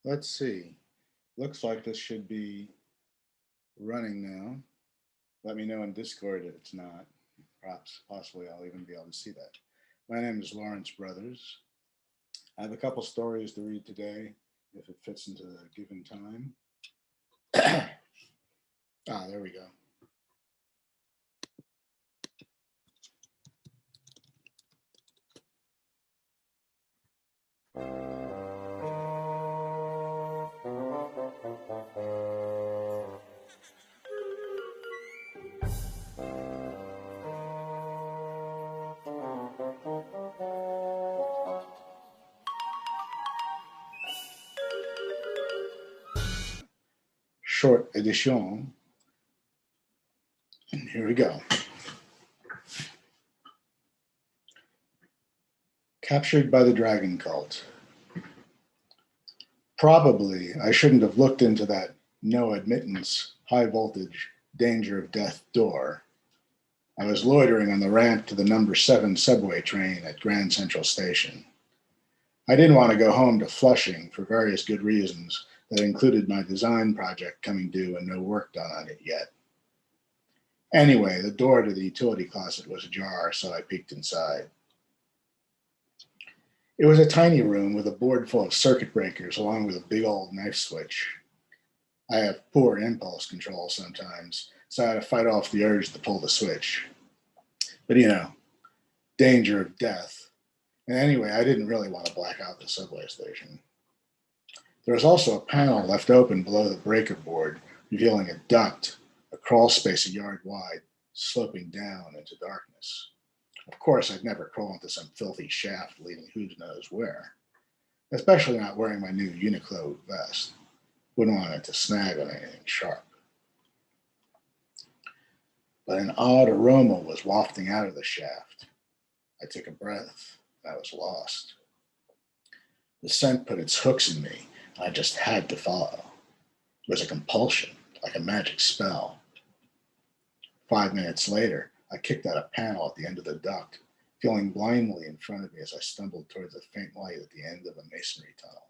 Let's see. Looks like this should be running now. Let me know in Discord if it's not. Perhaps, possibly, I'll even be able to see that. My name is Lawrence Brothers. I have a couple stories to read today, if it fits into the given time. There we go. Short edition. And here we go. Captured by the Dragon Cult. Probably I shouldn't have looked into that no admittance, high voltage, danger of death door. I was loitering on the ramp to the number 7 subway train at Grand Central Station. I didn't want to go home to Flushing for various good reasons that included my design project coming due and no work done on it yet. Anyway, the door to the utility closet was ajar, so I peeked inside. It was a tiny room with a board full of circuit breakers along with a big old knife switch. I have poor impulse control sometimes, so I had to fight off the urge to pull the switch. But danger of death. And anyway, I didn't really want to black out the subway station. There was also a panel left open below the breaker board, revealing a duct, a crawl space a yard wide, sloping down into darkness. Of course, I'd never crawl into some filthy shaft leading who knows where, especially not wearing my new Uniqlo vest. Wouldn't want it to snag on anything sharp. But an odd aroma was wafting out of the shaft. I took a breath, and I was lost. The scent put its hooks in me, and I just had to follow. It was a compulsion, like a magic spell. 5 minutes later, I kicked out a panel at the end of the duct, feeling blindly in front of me as I stumbled towards a faint light at the end of a masonry tunnel.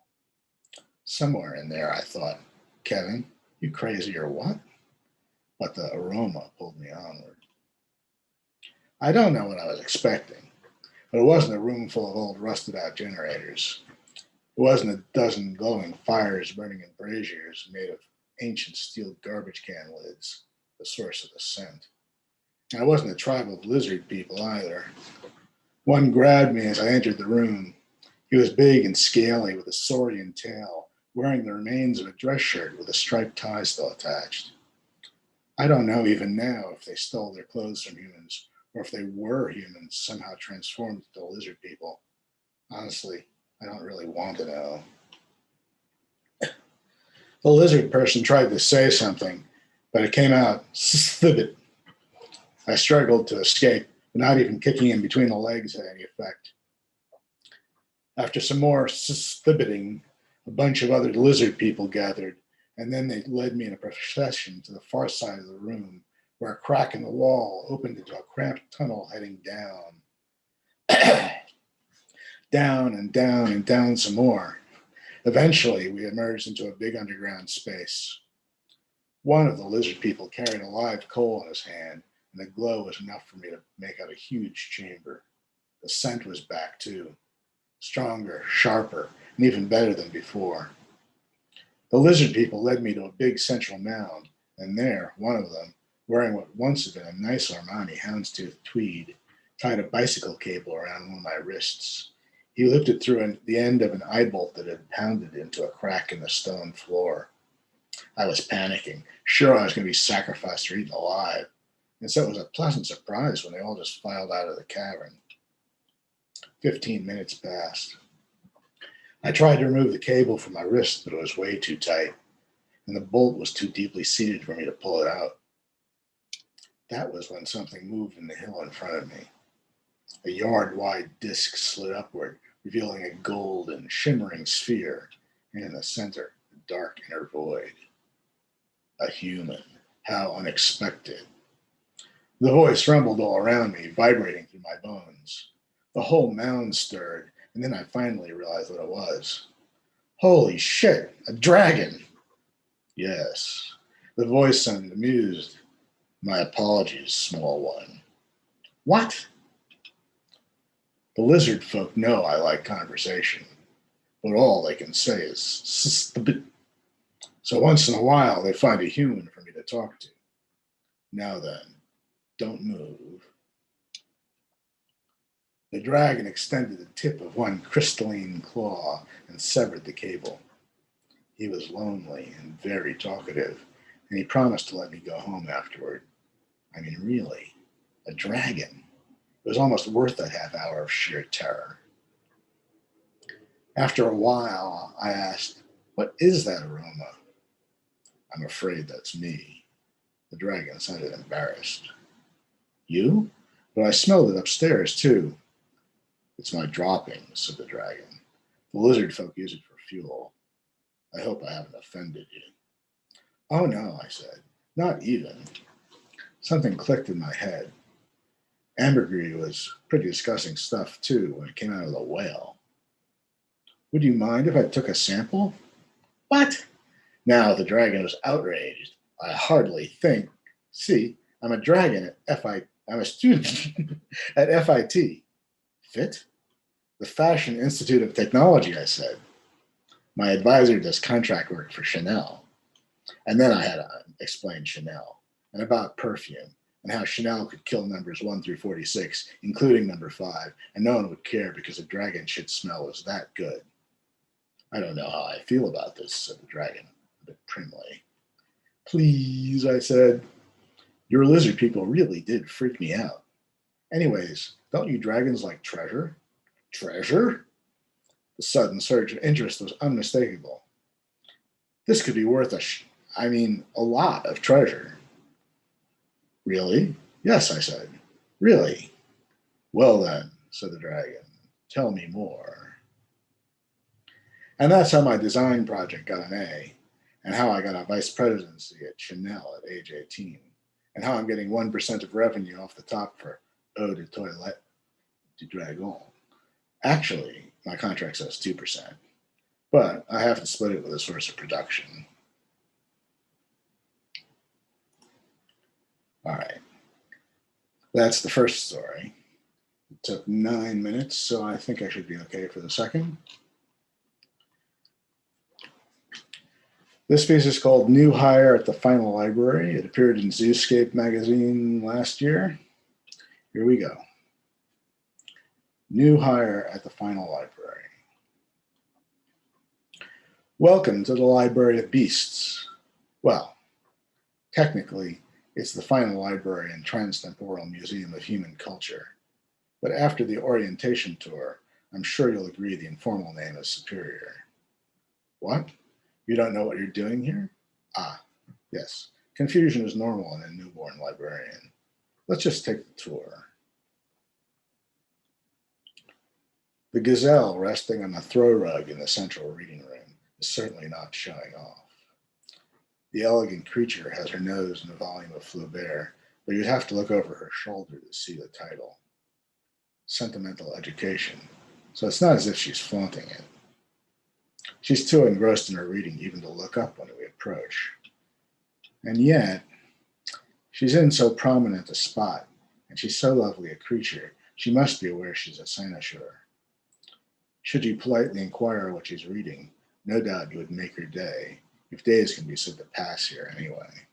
Somewhere in there, I thought, Kevin, you crazy or what? But the aroma pulled me onward. I don't know what I was expecting, but it wasn't a room full of old rusted out generators. It wasn't a dozen glowing fires burning in braziers made of ancient steel garbage can lids, the source of the scent. And it wasn't a tribe of lizard people either. One grabbed me as I entered the room. He was big and scaly with a saurian tail, wearing the remains of a dress shirt with a striped tie still attached. I don't know even now if they stole their clothes from humans or if they were humans somehow transformed into lizard people. Honestly, I don't really want to know. The lizard person tried to say something, but it came out "Sthibit." I struggled to escape, but not even kicking him between the legs had any effect. After some more "Sthibiting," a bunch of other lizard people gathered, and then they led me in a procession to the far side of the room, where a crack in the wall opened into a cramped tunnel heading down. Down and down and down some more. Eventually, we emerged into a big underground space. One of the lizard people carried a live coal in his hand, and the glow was enough for me to make out a huge chamber. The scent was back, too. Stronger, sharper, and even better than before. The lizard people led me to a big central mound, and there, one of them, wearing what once had been a nice Armani houndstooth tweed, tied a bicycle cable around one of my wrists. He lifted through the end of an eye bolt that had pounded into a crack in the stone floor. I was panicking, sure I was going to be sacrificed or eaten alive, and so it was a pleasant surprise when they all just filed out of the cavern. 15 minutes passed. I tried to remove the cable from my wrist, but it was way too tight, and the bolt was too deeply seated for me to pull it out. That was when something moved in the hill in front of me. A yard-wide disc slid upward, revealing a golden, shimmering sphere, and in the center, a dark inner void. A human. How unexpected. The voice rumbled all around me, vibrating through my bones. The whole mound stirred, and then I finally realized what it was. Holy shit, a dragon! Yes. The voice sounded amused. My apologies, small one. What? The lizard folk know I like conversation, but all they can say is "stupid." So once in a while, they find a human for me to talk to. Now then, don't move. The dragon extended the tip of one crystalline claw and severed the cable. He was lonely and very talkative, and he promised to let me go home afterward. I mean, really, a dragon. It was almost worth that half hour of sheer terror. After a while, I asked, "What is that aroma?" "I'm afraid that's me." The dragon sounded embarrassed. "You? But I smelled it upstairs, too." "It's my droppings," said the dragon. "The lizard folk use it for fuel. I hope I haven't offended you." "Oh, no," I said. "Not even." Something clicked in my head. Ambergris was pretty disgusting stuff, too, when it came out of the whale. "Would you mind if I took a sample?" "What?" Now the dragon was outraged. "I hardly think. See, I'm a dragon at FI. I'm a student at FIT. Fit? The Fashion Institute of Technology," I said. "My advisor does contract work for Chanel." And then I had to explain Chanel and about perfume and how Chanel could kill numbers 1 through 46, including number 5, and no one would care because a dragon shit smell was that good. "I don't know how I feel about this," said the dragon, a bit primly. "Please," I said. "Your lizard people really did freak me out. Anyways, don't you dragons like treasure?" "Treasure?" The sudden surge of interest was unmistakable. "This could be worth a lot of treasure." "Really?" "Yes," I said. "Really?" "Well then," said the dragon, "tell me more." And that's how my design project got an A, and how I got a vice presidency at Chanel at age 18, and how I'm getting 1% of revenue off the top for Eau de Toilette du Dragon. Actually, my contract says 2%, but I have to split it with a source of production. All right, that's the first story. It took 9 minutes, so I think I should be okay for the second. This piece is called New Hire at the Final Library. It appeared in Zooscape magazine last year. Here we go. New Hire at the Final Library. Welcome to the Library of Beasts. Well, technically, it's the Final Library and Transtemporal Museum of Human Culture. But after the orientation tour, I'm sure you'll agree the informal name is superior. What? You don't know what you're doing here? Ah, yes. Confusion is normal in a newborn librarian. Let's just take the tour. The gazelle resting on the throw rug in the central reading room is certainly not showing off. The elegant creature has her nose in a volume of Flaubert, but you'd have to look over her shoulder to see the title. Sentimental Education, so it's not as if she's flaunting it. She's too engrossed in her reading even to look up when we approach. And yet, she's in so prominent a spot, and she's so lovely a creature, she must be aware she's a cynosure. Should you politely inquire what she's reading, no doubt you would make her day, if days can be said to pass here anyway.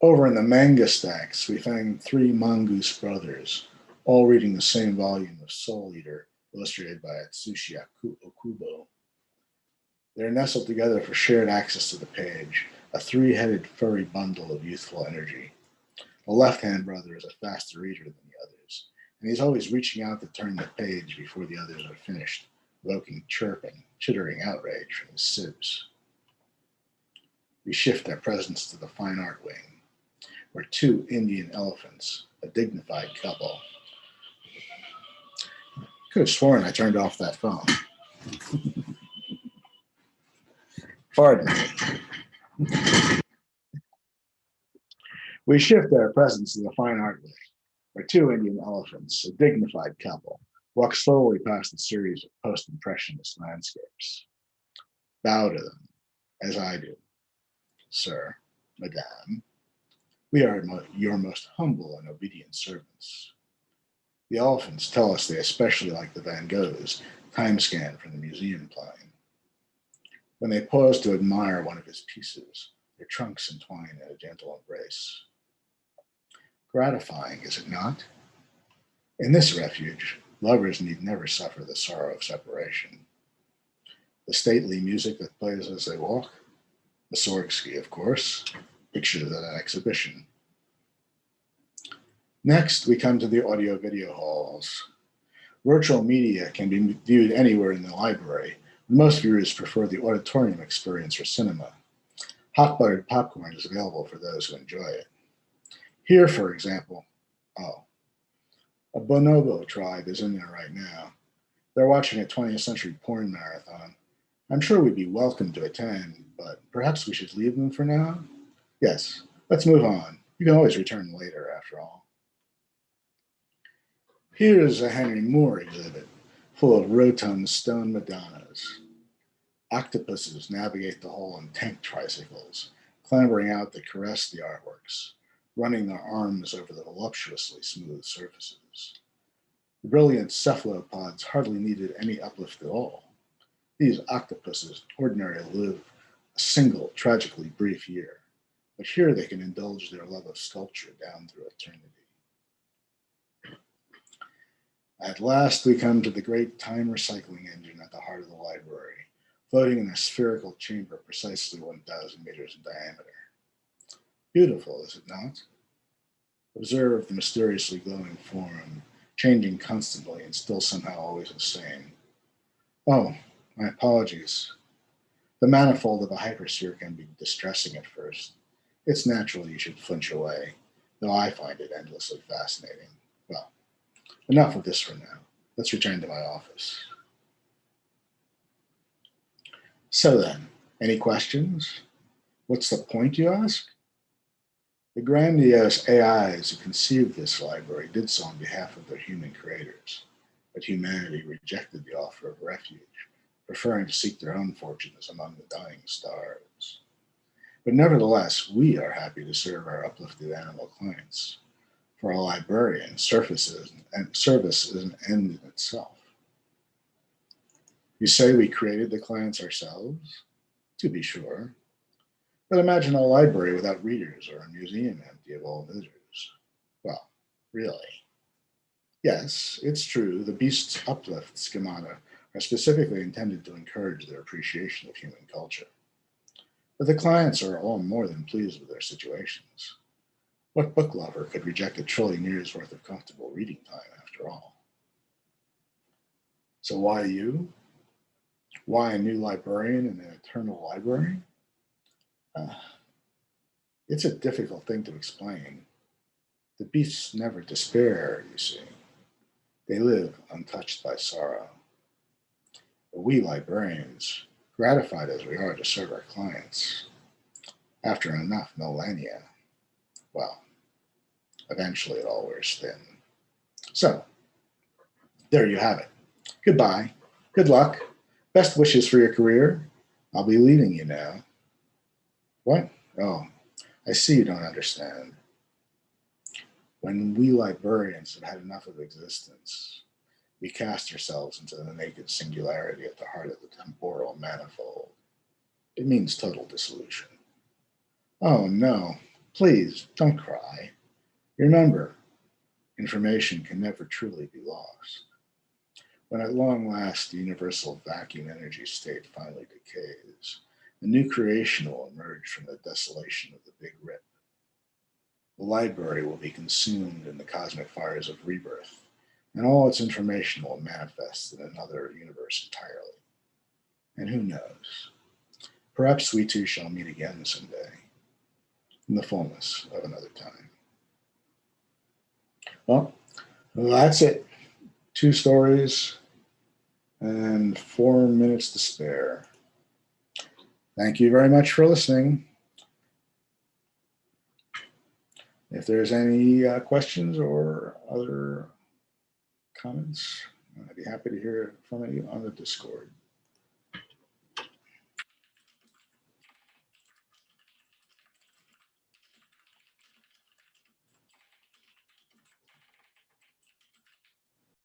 Over in the manga stacks, we find 3 mongoose brothers, all reading the same volume of Soul Eater, illustrated by Atsushi Okubo. They're nestled together for shared access to the page, a 3-headed furry bundle of youthful energy. The left-hand brother is a faster reader than the others, and he's always reaching out to turn the page before the others are finished, evoking chirping, chittering outrage from his sibs. We shift our presence to the fine art wing, where 2 Indian elephants, a dignified couple. Could have sworn I turned off that phone. Pardon me. We shift our presence to the fine art wing, where 2 Indian elephants, a dignified couple, Walk slowly past a series of post-impressionist landscapes. Bow to them, as I do. Sir, Madame, we are your most humble and obedient servants. The elephants tell us they especially like the Van Gogh's time scan from the museum plane. When they pause to admire one of his pieces, their trunks entwine in a gentle embrace. Gratifying, is it not? In this refuge, lovers need never suffer the sorrow of separation. The stately music that plays as they walk, Mussorgsky, of course, pictured at an exhibition. Next, we come to the audio-video halls. Virtual media can be viewed anywhere in the library, but most viewers prefer the auditorium experience or cinema. Hot buttered popcorn is available for those who enjoy it. Here, for example, a bonobo tribe is in there right now. They're watching a 20th century porn marathon. I'm sure we'd be welcome to attend, but perhaps we should leave them for now? Yes, let's move on. You can always return later, after all. Here's a Henry Moore exhibit, full of rotund stone Madonnas. Octopuses navigate the hall on tank tricycles, clambering out to caress the artworks, running their arms over the voluptuously smooth surfaces. The brilliant cephalopods hardly needed any uplift at all. These octopuses ordinarily live a single, tragically brief year, but here they can indulge their love of sculpture down through eternity. At last, we come to the great time recycling engine at the heart of the library, floating in a spherical chamber precisely 1,000 meters in diameter. Beautiful, is it not? Observe the mysteriously glowing form, changing constantly and still somehow always the same. Oh, my apologies. The manifold of a hypersphere can be distressing at first. It's natural you should flinch away, though I find it endlessly fascinating. Well, enough of this for now. Let's return to my office. So then, any questions? What's the point, you ask? The grandiose AIs who conceived this library did so on behalf of their human creators, but humanity rejected the offer of refuge, preferring to seek their own fortunes among the dying stars. But nevertheless, we are happy to serve our uplifted animal clients. For a librarian, service is an end in itself. You say we created the clients ourselves? To be sure. But imagine a library without readers or a museum empty of all visitors. Well, really. Yes, it's true, the Beast's uplift schemata are specifically intended to encourage their appreciation of human culture. But the clients are all more than pleased with their situations. What book lover could reject 1 trillion years worth of comfortable reading time after all? So why you? Why a new librarian in an eternal library? It's a difficult thing to explain. The beasts never despair, you see. They live untouched by sorrow. But we librarians, gratified as we are to serve our clients, after enough millennia, well, eventually it all wears thin. So, there you have it. Goodbye. Good luck. Best wishes for your career. I'll be leaving you now. What? Oh, I see you don't understand. When we librarians have had enough of existence, we cast ourselves into the naked singularity at the heart of the temporal manifold. It means total dissolution. Oh no, please don't cry. Remember, information can never truly be lost. When at long last the universal vacuum energy state finally decays, a new creation will emerge from the desolation of the Big Rip. The library will be consumed in the cosmic fires of rebirth, and all its information will manifest in another universe entirely. And who knows? Perhaps we two shall meet again someday, in the fullness of another time. Well, that's it. 2 stories and 4 minutes to spare. Thank you very much for listening. If there's any questions or other comments, I'd be happy to hear from you on the Discord.